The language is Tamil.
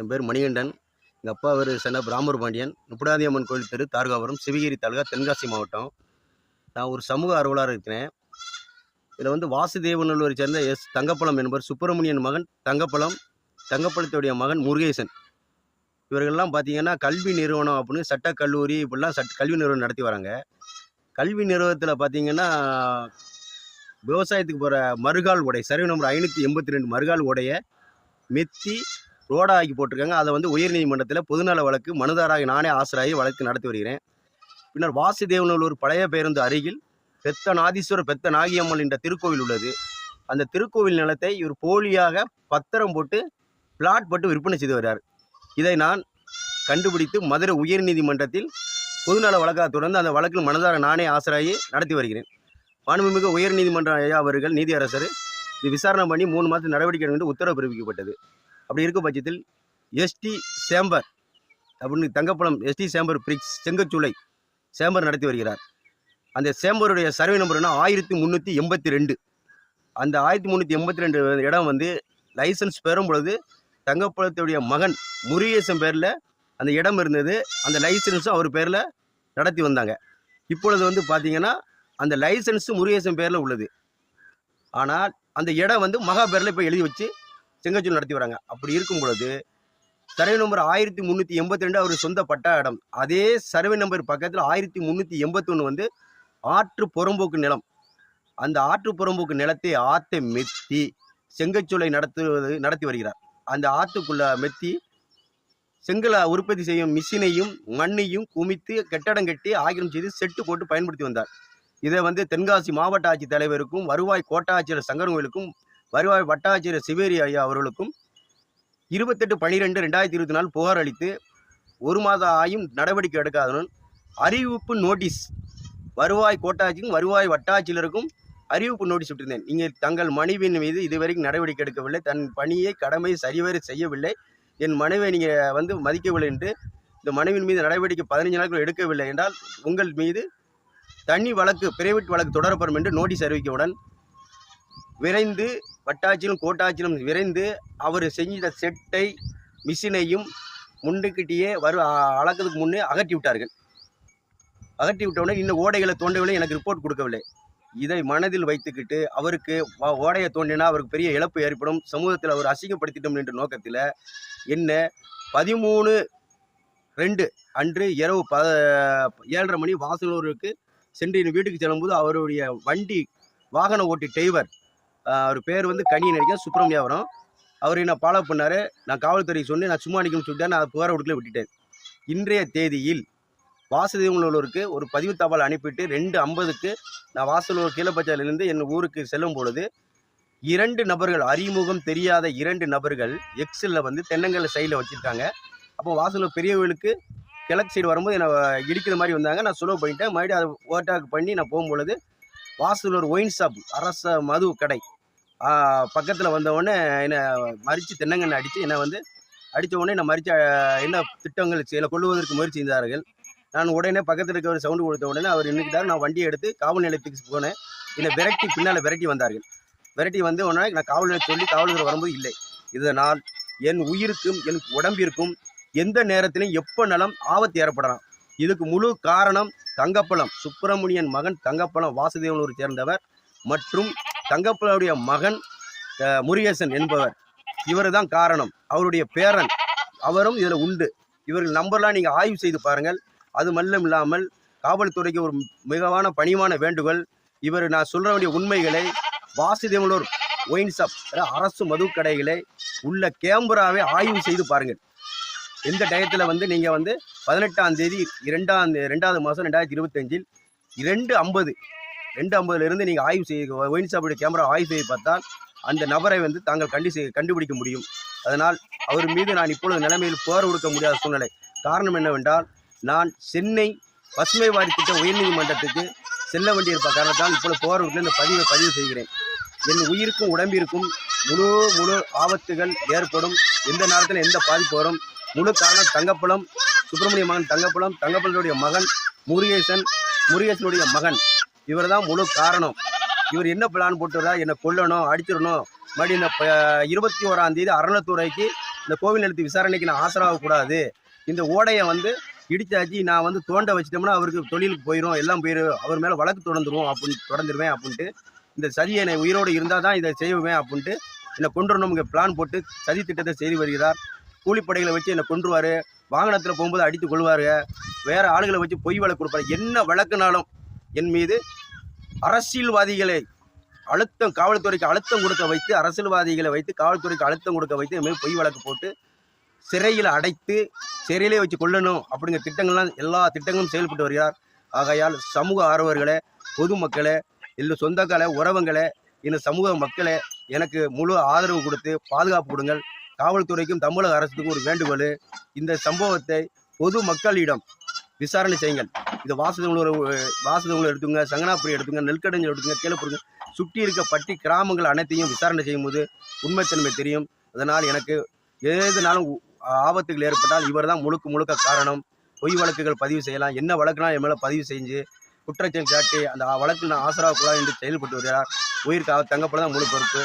என் பேர் மணிகண்டன். எங்கள் அப்பா பேர் சென்னை ராமர் பாண்டியன். முப்படாதி அம்மன் கோயில் தெரு, தார்காபுரம், சிவகிரி தாலுகா, தென்காசி மாவட்டம். நான் ஒரு சமூக ஆர்வலராக இருக்கிறேன். இதில் வந்து வாசுதேவநல்லூரை சேர்ந்த தங்கப்பழம் என்பவர் சுப்பிரமணியன் மகன் தங்கப்பழம், தங்கப்பழத்துடைய மகன் முருகேசன். இவர்கள்லாம் பார்த்தீங்கன்னா கல்வி நிறுவனம் அப்படின்னு சட்டக்கல்லூரி இப்படிலாம் கல்வி நிறுவனம் நடத்தி வராங்க. கல்வி நிறுவனத்தில் பார்த்தீங்கன்னா விவசாயத்துக்கு போகிற மறுகால் உடை சர்வே நம்பர் 582 மறுகால் உடைய மெத்தி ரோடாக ஆக்கி போட்டிருக்காங்க. அதை வந்து உயர்நீதிமன்றத்தில் பொதுநல வழக்கு மனுதாராக நானே ஆசராகி வழக்கு நடத்தி வருகிறேன். பின்னர் வாசுதேவநல்லூர் பழைய பேருந்து அருகில் பெத்த நாதீஸ்வரர் பெத்த நாகியம்மன் என்ற திருக்கோவில் உள்ளது. அந்த திருக்கோவில் நிலத்தை இவர் போலியாக பத்திரம் போட்டு பிளாட் போட்டு விற்பனை செய்து வருகிறார். இதை நான் கண்டுபிடித்து மதுரை உயர்நீதிமன்றத்தில் பொதுநல வழக்காக தொடர்ந்து அந்த வழக்கில் மனதார நானே ஆசராகி நடத்தி வருகிறேன். மாண்புமிகு உயர்நீதிமன்ற ஐயா அவர்கள் நீதியரசர் இது விசாரணை பண்ணி 3 மாதம் நடவடிக்கை என்று உத்தரவு பிறப்பிக்கப்பட்டது. அப்படி இருக்கும் பட்சத்தில் எஸ்டி சேம்பர் அப்படின்னு தங்கப்பழம் எஸ்டி சேம்பர் பிரிக்ஸ் செங்கச்சூளை சேம்பர் நடத்தி வருகிறார். அந்த சேம்பருடைய சர்வே நம்பர்னா 1382. அந்த 1382 இடம் வந்து லைசன்ஸ் பெறும் பொழுது தங்கப்பழத்துடைய மகன் முருகேசன் பேரில் அந்த இடம் இருந்தது. அந்த லைசன்ஸும் அவர் பேரில் நடத்தி வந்தாங்க. இப்பொழுது வந்து பார்த்தீங்கன்னா அந்த லைசன்ஸு முருகேசன் பேரில் உள்ளது. ஆனால் அந்த இடம் வந்து மகா பேரில் இப்போ எழுதி வச்சு செங்கச்சூள் நடத்தி வராங்க. அப்படி இருக்கும் பொழுது சர்வே நம்பர் 1382 அவர் சொந்த பட்டா இடம். அதே சர்வே நம்பர் பக்கத்தில் 1381 வந்து ஆற்று புறம்போக்கு நிலம். அந்த ஆற்று புறம்போக்கு நிலத்தை ஆற்றை மெத்தி செங்கச்சூளை நடத்தி வருகிறார். அந்த ஆற்றுக்குள்ள மெத்தி செங்கலை உற்பத்தி செய்யும் மிஷினையும் மண்ணையும் குமித்து கட்டடம் கட்டி ஆக்கிரம் செய்து செட்டு போட்டு பயன்படுத்தி வந்தார். இதை வந்து தென்காசி மாவட்ட ஆட்சித் தலைவருக்கும் வருவாய் கோட்டாட்சியர் சங்கரங்கோயிலுக்கும் வருவாய் வட்டாட்சியர் சிவேரி ஐயா அவர்களுக்கும் 28/12/2024 புகார் அளித்து 1 மாதம் ஆயும் நடவடிக்கை எடுக்காதவன் அறிவிப்பு நோட்டீஸ் வருவாய் கோட்டாட்சிக்கும் வருவாய் வட்டாட்சியருக்கும் அறிவிப்பு நோட்டீஸ் விட்டிருந்தேன். நீங்கள் தங்கள் மனைவியின் மீது இதுவரைக்கும் நடவடிக்கை எடுக்கவில்லை, தன் பணியை கடமை சரிவர செய்யவில்லை, என் மனைவியை நீங்கள் வந்து மதிக்கவில்லை என்று இந்த மனைவியின் மீது நடவடிக்கை 15 நாட்கள் எடுக்கவில்லை என்றால் உங்கள் மீது தனி வழக்கு பிரைவேட் வழக்கு தொடரப்படும் என்று நோட்டீஸ் அறிவிக்கவுடன் விரைந்து வட்டாட்சியிலும் கோட்டாட்சியிலும் விரைந்து அவர் செஞ்ச செட்டை மிஷினையும் முன்னுக்கிட்டேயே அளக்கிறதுக்கு முன்னே அகற்றி விட்டார்கள். அகற்றி விட்டவுடனே இந்த ஓடைகளை தோண்டவில்லை, எனக்கு ரிப்போர்ட் கொடுக்கவில்லை. இதை மனதில் வைத்துக்கிட்டு அவருக்கு ஓடையை தோண்டினா அவருக்கு பெரிய இழப்பு ஏற்படும், சமூகத்தில் அவர் அசிங்கப்படுத்திட்டோம் என்ற நோக்கத்தில் என்ன 13/2 அன்று இரவு 7:30 மணி வாசலூருக்கு சென்று என் வீட்டுக்கு செல்லும்போது அவருடைய வண்டி வாகன ஓட்டி டிரைவர் அவர் பேர் வந்து கனி நினைக்க சுப்பிரமணியாபுரம் அவர் என்ன ஃபாலோ பண்ணார். நான் காவல்துறைக்கு சொன்னேன், நான் சும்மா நிற்கணும்னு சொல்லிட்டு நான் புகார் கொடுக்கல விட்டுட்டேன். இன்றைய தேதியில் வாசுதேவநல்லூருக்கு ஒரு பதிவு தபால் அனுப்பிட்டு 2:50க்கு நான் வாசலூர் கீழப்பச்சாலிருந்து என் ஊருக்கு செல்லும் பொழுது 2 நபர்கள் அறிமுகம் தெரியாத 2 நபர்கள் எக்ஸில் வந்து தென்னங்கல்ல சைடில் வச்சுருக்காங்க. அப்போ வாசலூர் பெரிய கோயிலுக்கு கிழக்கு சைடு வரும்போது என்னை இடிக்கிற மாதிரி வந்தாங்க. நான் சுலோ பண்ணிட்டேன். மறுபடியும் அதை ஓவர்டேக் பண்ணி நான் போகும்பொழுது வாசலூர் ஒயின் ஷாப் அரச மது கடை பக்கத்தில் வந்தவுடனே என்னை மறித்து தென்னங்கண்ணை அடித்து என்னை வந்து அடித்த உடனே நான் மறித்து என்ன திட்டங்கள் என்னை கொள்ளுவதற்கு முயற்சி செய்தார்கள். நான் உடனே பக்கத்தில் இருக்கிற சவுண்டு கொடுத்த உடனே அவர் நின்றுக்கிட்டார். நான் வண்டியை எடுத்து காவல் நிலையத்துக்கு போனேன். என்னை பின்னால் விரட்டி வந்தார்கள். விரட்டி வந்து உடனே நான் காவல் நிலையம் சொல்லி காவல்துறை வரும்போது இல்லை. இதனால் என் உயிருக்கும் என் உடம்பிற்கும் எந்த நேரத்திலும் எப்போ நலம் ஆபத்து ஏற்படலாம். இதுக்கு முழு காரணம் தங்கப்பழம் சுப்பிரமணியன் மகன் தங்கப்பழம் வாசுதேவனூரை சேர்ந்தவர் மற்றும் தங்கப்பழமுடைய மகன் முருகேசன் என்பவர். இவர் தான் காரணம். அவருடைய பேரன் அவரும் இதில் உண்டு. இவர்கள் நம்பர்லாம் நீங்கள் ஆய்வு செய்து பாருங்கள். அது மட்டும் இல்லாமல் காவல்துறைக்கு ஒரு மிகவான பணிவான வேண்டுகோள். இவர் நான் சொல்ல வேண்டிய உண்மைகளை வாசுதேவனூர் ஒயின் ஷாப் அரசு மது கடைகளை உள்ள கேமராவை ஆய்வு செய்து பாருங்கள். எந்த டயத்தில் வந்து நீங்கள் வந்து 18ஆம் தேதி 2வது மாதம் 2025 2:50 நீங்கள் ஆய்வு செய்ய ஒயின் ஷாப்புடைய கேமரா ஆய்வு செய்து பார்த்தால் அந்த நபரை வந்து தாங்கள் கண்டுபிடிக்க முடியும். அதனால் அவர் மீது நான் இப்பொழுது நிலைமையில் புகார் கொடுக்க முடியாத சூழ்நிலை. காரணம் என்னவென்றால் நான் சென்னை பசுமை வாரி திட்ட உயர்நீதிமன்றத்துக்கு செல்ல வேண்டியிருப்ப காரணத்தால் இப்பொழுது புகார் கொடுத்து இந்த பதிவு செய்கிறேன். என் உயிருக்கும் உடம்பிற்கும் முழு ஆபத்துகள் ஏற்படும். எந்த நேரத்தில் எந்த பாதிப்பு வரும். முழு காரணம் தங்கப்பழம் சுப்பிரமணிய மகன் தங்கப்பழத்துடைய மகன் முருகேசனுடைய மகன். இவர் தான் முழு காரணம். இவர் என்ன பிளான் போட்டுறா என்னை கொல்லணும் அடிச்சிடணும் மறுபடியும் 21ஆம் தேதி அறநிலைத்துறைக்கு இந்த கோவில் நிலத்து விசாரணைக்கு நான் ஆசராகக்கூடாது. இந்த ஓடையை வந்து இடிச்சாச்சு, நான் வந்து தோண்ட வச்சிட்டோம்னா அவருக்கு தொழிலுக்கு போயிடும், எல்லாம் போயிடும், அவர் மேலே வழக்கு தொடர்ந்துருவேன் அப்படின்ட்டு இந்த சதியை என்னை உயிரோடு இருந்தால் தான் இதை செய்வேன் அப்படின்ட்டு என்னை கொண்டுறணும் இங்கே பிளான் போட்டு சதி திட்டத்தை செய்து வருகிறார். கூலிப்படைகளை வச்சு என்னை கொன்றுவார், வாகனத்தில் போகும்போது அடித்து கொள்வார், வேறு ஆளுகளை வச்சு பொய் வழக்கு கொடுப்பார். என்ன வழக்குனாலும் என் மீது அரசியல்வாதிகளை காவல்துறைக்கு அழுத்தம் கொடுக்க வைத்து, அரசியல்வாதிகளை வைத்து காவல்துறைக்கு அழுத்தம் கொடுக்க வைத்து என் மீது பொய் வழக்கு போட்டு சிறையில் அடைத்து சிறையிலே வச்சு கொள்ளணும் அப்படிங்கிற திட்டங்கள்லாம் எல்லா திட்டங்களும் செயல்பட்டு வருகிறார். ஆகையால் சமூக ஆர்வலர்களே, பொதுமக்களே, இல்லை சொந்தக்கால உறவுகளே, இந்த சமூக மக்களே எனக்கு முழு ஆதரவு கொடுத்து பாதுகாப்பு கொடுங்கள். காவல்துறைக்கும் தமிழக அரசுக்கும் ஒரு வேண்டுகோள், இந்த சம்பவத்தை பொது மக்களிடம் விசாரணை செய்யுங்கள். இது வாசதங்களூர் எடுத்துங்க, சங்கனாபுரி எடுத்துங்க, நெல்கடஞ்சல் எடுத்துங்க, கீழப்பூருங்க, சுற்றி இருக்க பட்டி கிராமங்கள் அனைத்தையும் விசாரணை செய்யும்போது உண்மைத்தன்மை தெரியும். அதனால் எனக்கு ஏதுனாலும் ஆபத்துகள் ஏற்பட்டால் இவர் தான் முழுக்க காரணம். பொய் வழக்குகள் பதிவு செய்யலாம், என்ன வழக்குனாலும் என் மேலே பதிவு செஞ்சு குற்றச்செயல் சாட்டி அந்த வழக்கு நான் ஆசராகக்கூடாது என்று செயல்பட்டு வருகிறார். உயிருக்கு தங்கப்பட தான் முழு பொறுப்பு.